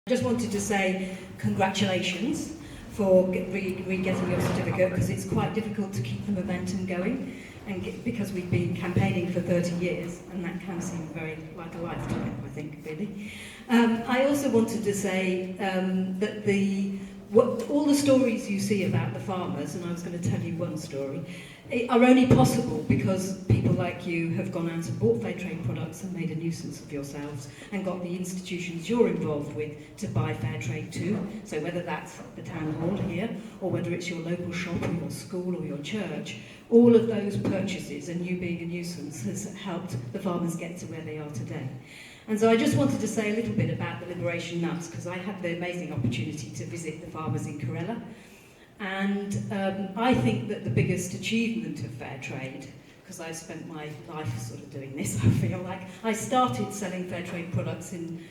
I just wanted to say congratulations for getting your certificate, because it's quite difficult to keep the momentum going, and because we've been campaigning for 30 years, and that can seem very like a lifetime, I think, really. I also wanted to say that all the stories you see about the farmers, and I was going to tell you one story, are only possible because people like you have gone out and bought Fairtrade products and made a nuisance of yourselves and got the institutions you're involved with to buy Fairtrade too. So whether that's the town hall here, or whether it's your local shop or your school or your church, all of those purchases and you being a nuisance has helped the farmers get to where they are today. And so I just wanted to say a little bit about the Liberation Nuts, because I had the amazing opportunity to visit the farmers in Corella. And I think that the biggest achievement of Fairtrade, because I've spent my life sort of doing this, I feel like, I started selling Fairtrade products in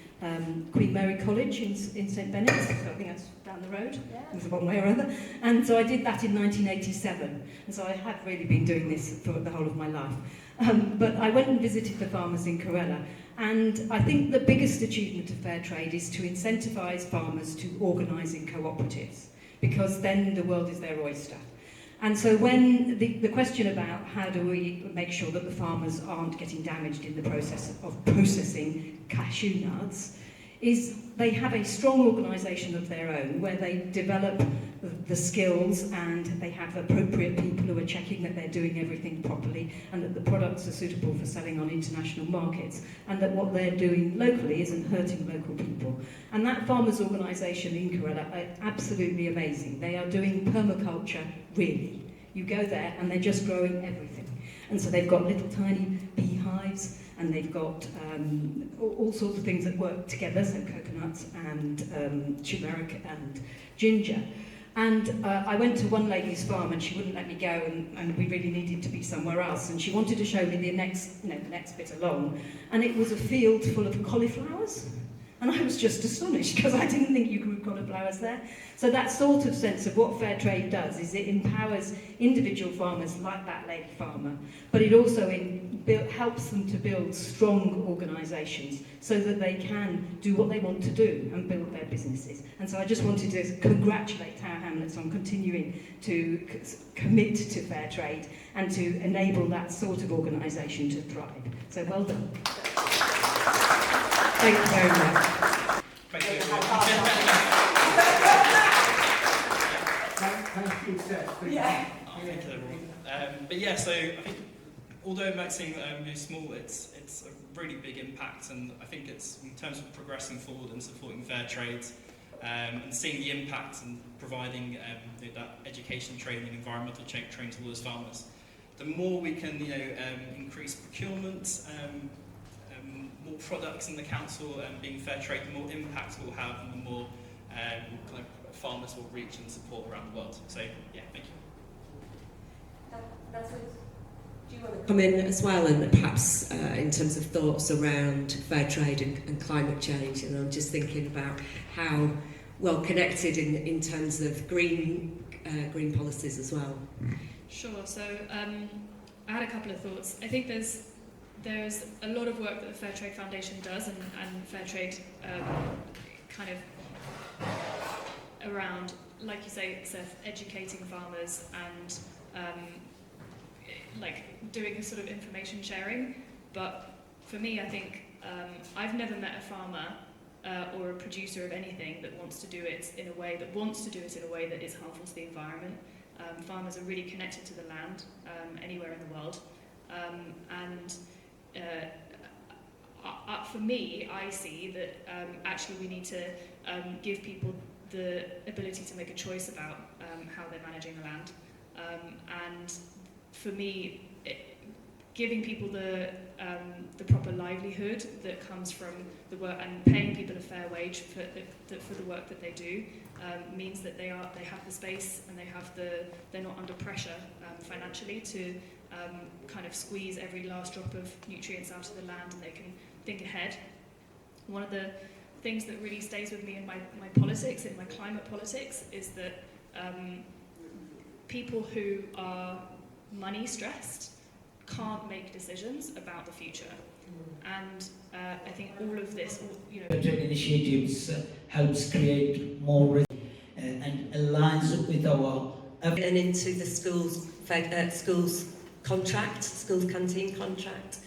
Queen Mary College in St Benet's, so I think that's down the road, it was one way or other. And so I did that in 1987, and so I have really been doing this for the whole of my life. But I went and visited the farmers in Corella, and I think the biggest achievement of Fairtrade is to incentivise farmers to organise in cooperatives, because then the world is their oyster. And so when the question about how do we make sure that the farmers aren't getting damaged in the process of processing cashew nuts, is they have a strong organisation of their own where they develop the skills, and they have appropriate people who are checking that they're doing everything properly and that the products are suitable for selling on international markets, and that what they're doing locally isn't hurting local people. And that farmers' organisation in Corella are absolutely amazing. They are doing permaculture, really. You go there and they're just growing everything. And so they've got little tiny beehives, and they've got all sorts of things that work together, so coconuts and turmeric and ginger. And I went to one lady's farm and she wouldn't let me go, and we really needed to be somewhere else, and she wanted to show me the next bit along, and it was a field full of cauliflowers. And I was just astonished, because I didn't think you grew cauliflowers there. So that sort of sense of what Fairtrade does is it empowers individual farmers like that lady farmer, but it also helps them to build strong organisations so that they can do what they want to do and build their businesses. And so I just wanted to congratulate Tower Hamlets on continuing to commit to Fairtrade and to enable that sort of organisation to thrive. So well done. Thank you very much. Thank you, Seth. Yeah. Thank you, everyone. But yeah, so I think although it might seem small, it's a really big impact, and I think it's in terms of progressing forward and supporting Fairtrade and seeing the impact and providing that education training, environmental training to all those farmers. The more we can increase procurement, more products in the council being Fairtrade, the more impact we'll have, and the more kind of farmers will reach and support around the world. So yeah, thank you. That's it. Do you want to come in as well, and perhaps in terms of thoughts around Fairtrade and climate change? And I'm just thinking about how well connected in terms of green policies as well. Sure. So I had a couple of thoughts. I think there's a lot of work that the Fairtrade Foundation does, and Fairtrade kind of around, like you say, Seth, educating farmers and like doing a sort of information sharing. But for me, I think I've never met a farmer or a producer of anything that wants to do it in a way that is harmful to the environment. Farmers are really connected to the land anywhere in the world, and for me, I see that actually we need to give people the ability to make a choice about how they're managing the land. And for me, giving people the proper livelihood that comes from the work, and paying people a fair wage for the work that they do, means that they have the space, and they're not under pressure financially to kind of squeeze every last drop of nutrients out of the land, and they can think ahead. One of the things that really stays with me in my politics, in my climate politics, is that people who are money stressed can't make decisions about the future. And I think all of this, you know, Fairtrade initiatives helps create more and aligns with our and into the schools contract, schools canteen contract,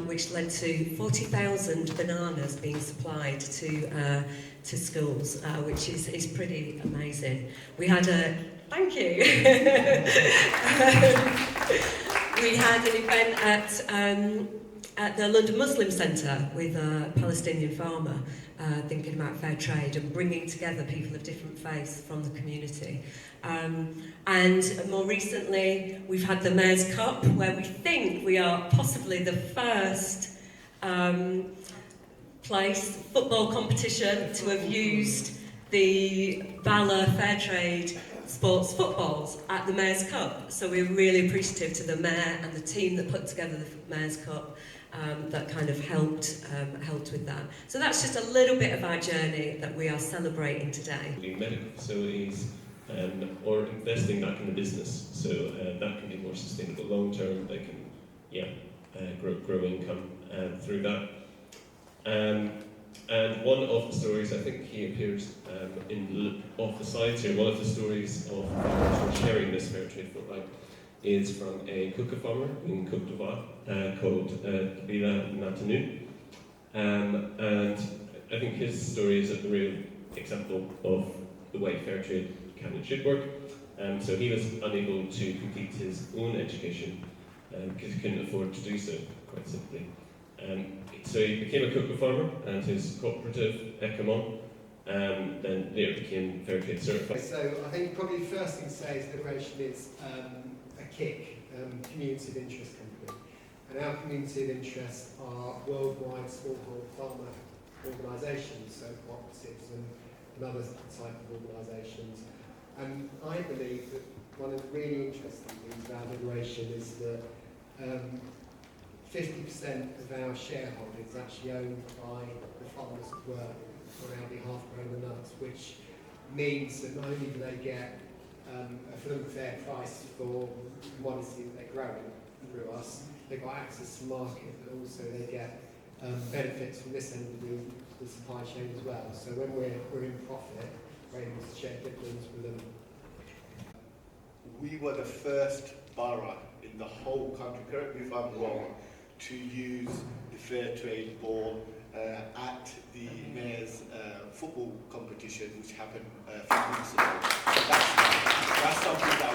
which led to 40,000 bananas being supplied to schools, which is pretty amazing. We had a thank you. We had an event at the London Muslim Centre with a Palestinian farmer thinking about fair trade and bringing together people of different faiths from the community. And more recently, we've had the Mayor's Cup, where we think we are possibly the first football competition to have used the Valor Fairtrade sports footballs at the Mayor's Cup. So we're really appreciative to the Mayor and the team that put together the Mayor's Cup that kind of helped with that. So that's just a little bit of our journey that we are celebrating today. Medical facilities or investing back in the business, so that can be more sustainable long term. They can grow income through that. And one of the stories, I think he appears off the sides here, one of the stories of farmers who are sharing this Fairtrade Fortnight is from a cocoa farmer in Côte d'Ivoire called Kabila Natanu. And I think his story is a real example of the way Fairtrade can and should work. So he was unable to complete his own education because he couldn't afford to do so, quite simply. So he became a cocoa farmer, and his cooperative, Ecomon, then later became Fairtrade certified. So I think probably the first thing to say is Liberation is a KIC, Community of Interest Company. And our community of interest are worldwide smallholder farmer organisations, so cooperatives and other type of organisations. And I believe that one of the really interesting things about Liberation is that 50% of our shareholding is actually owned by the farmers that work on our behalf growing the nuts, which means that not only do they get a full and fair price for commodity that they're growing through us, they've got access to market, but also they get benefits from this end of the supply chain as well. So when we're in profit, we're able to share dividends with them. We were the first borough in the whole country, correct me if I'm wrong, to use the Fairtrade ball at the Mayor's football competition, which happened a few weeks ago. That's something that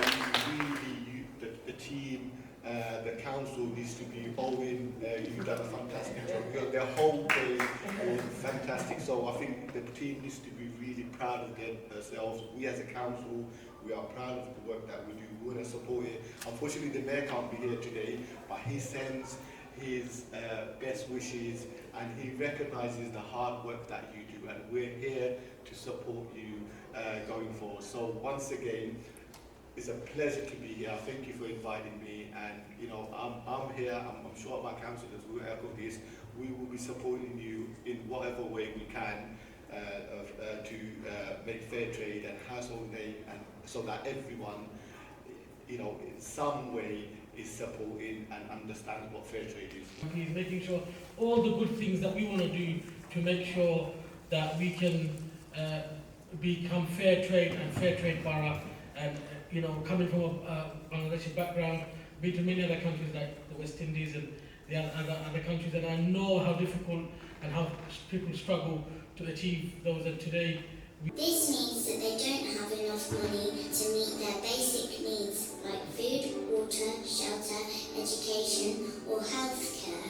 we really, the team, the council needs to be owing. You've done a fantastic job. The whole day was fantastic. So I think the team needs to be really proud of themselves. We as a council, we are proud of the work that we do. We want to support it. Unfortunately, the Mayor can't be here today, but he sends his best wishes and he recognises the hard work that you do, and we're here to support you going forward. So once again, it's a pleasure to be here. Thank you for inviting me, and you know, I'm here. I'm sure my councillors will echo this. We will be supporting you in whatever way we can to make Fairtrade and household name, and so that everyone, you know, in some way is supporting and understands what Fairtrade is. He's making sure all the good things that we want to do to make sure that we can become Fairtrade and Fairtrade borough, and you know, coming from a Bangladeshi background, been to many other countries like the West Indies and the other countries, and I know how difficult and how people struggle to achieve those, and today this means that they don't have enough money to meet their basic needs like food, water, shelter, education or healthcare.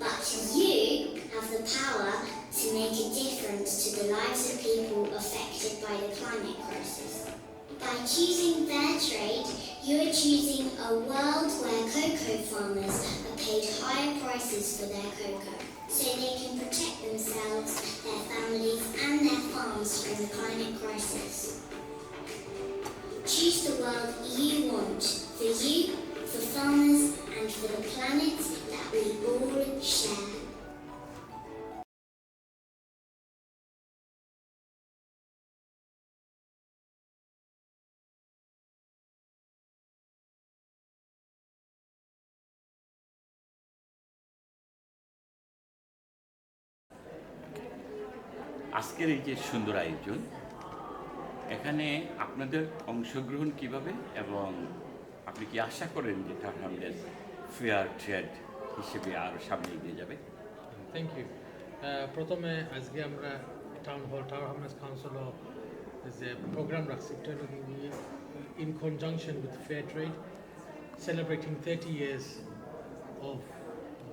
But you have the power to make a difference to the lives of people affected by the climate crisis. By choosing Fairtrade, you are choosing a world where cocoa farmers are paid higher prices for their cocoa, so they can protect themselves, their families and their farms from the climate crisis. Choose the world you want, for you, for farmers and for the planet that we all share. আজকের এই যে সুন্দর আয়োজন, এখানে আপনাদের অংশগ্রহণ কিভাবে এবং আপনি কি আশা করেন যে টাওয়ার হ্যামলেটস ফেয়ার ট্রেড হিসেবে আরও সামনে এগিয়ে যাবে? Thank you. প্রথমে আজকে আমরা টাওয়ার হ্যামলেটস কাউন্সিল যে প্রোগ্রাম রাখছি in conjunction with Fairtrade, celebrating 30 years of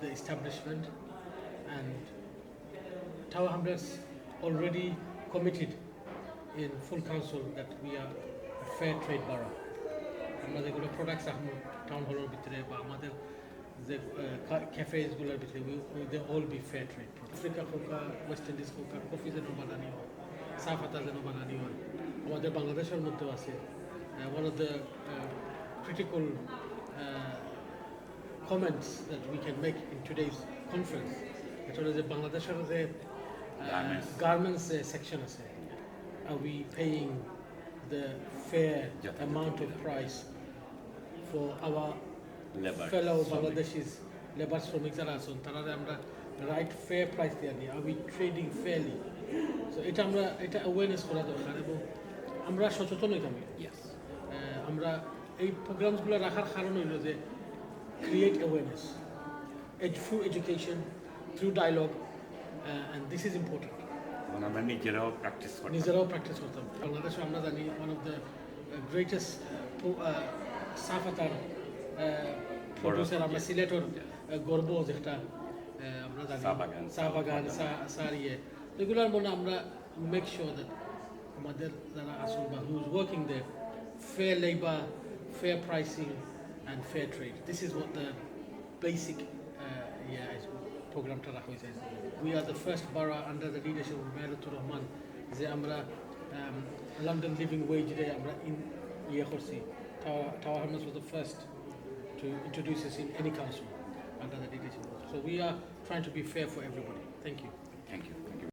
the establishment, and Tower Hamlets already committed in full council that we are a fair trade borough. আমরা যেগুলো প্রোডাক্টস এখন town হলের ভিতরে বা আমাদের যে ক্যাফেজগুলোর ভিতরে they all be fair trade. Africa হোক, ওয়েস্ট ইন্ডিজ হোক, কফি যেন বানানি হয়, চা পাতা যেন বানানি হয়, আমাদের বাংলাদেশের মধ্যেও আছে। One of the critical comments that we can make in today's conference, এটা হলো যে বাংলাদেশের যে garments section আছে, are we paying the fair amount of price for our fellow Bangladeshis labor শ্রমিক যারা আছেন তারা আমরা রাইট ফেয়ার প্রাইস দিয়ে নিই, are we trading fairly? So এটা অ্যাওয়ারনেস করা দরকার এবং আমরা সচেতন হইতাম। আমরা এই প্রোগ্রামসগুলো রাখার কারণ হইল যে create awareness through education, through dialogue, and this is important. আমরা নিজেরাও প্র্যাকটিস করতাম। বাংলাদেশে আমরা জানি ওয়ান অফ দ্য গ্রেটেস্ট চা পাতার প্রডিউসার আমরা সিলেটের গর্ব যেটা আমরা জানি চা বাগান, চার এগুলোর মনে আমরা মেক শিওর দ্যাট আমাদের যারা আসুন বা who is working they fair labor, fair pricing, and fair trade. This is what the basic program ta rakha hoyse. We are the first borough under the leadership of Mayor Rahman je amra London living wage day amra in korchi. Tower Hamlets was the first to introduce this in any council under the leadership. So we are trying to be fair for everybody. Thank you. Thank you.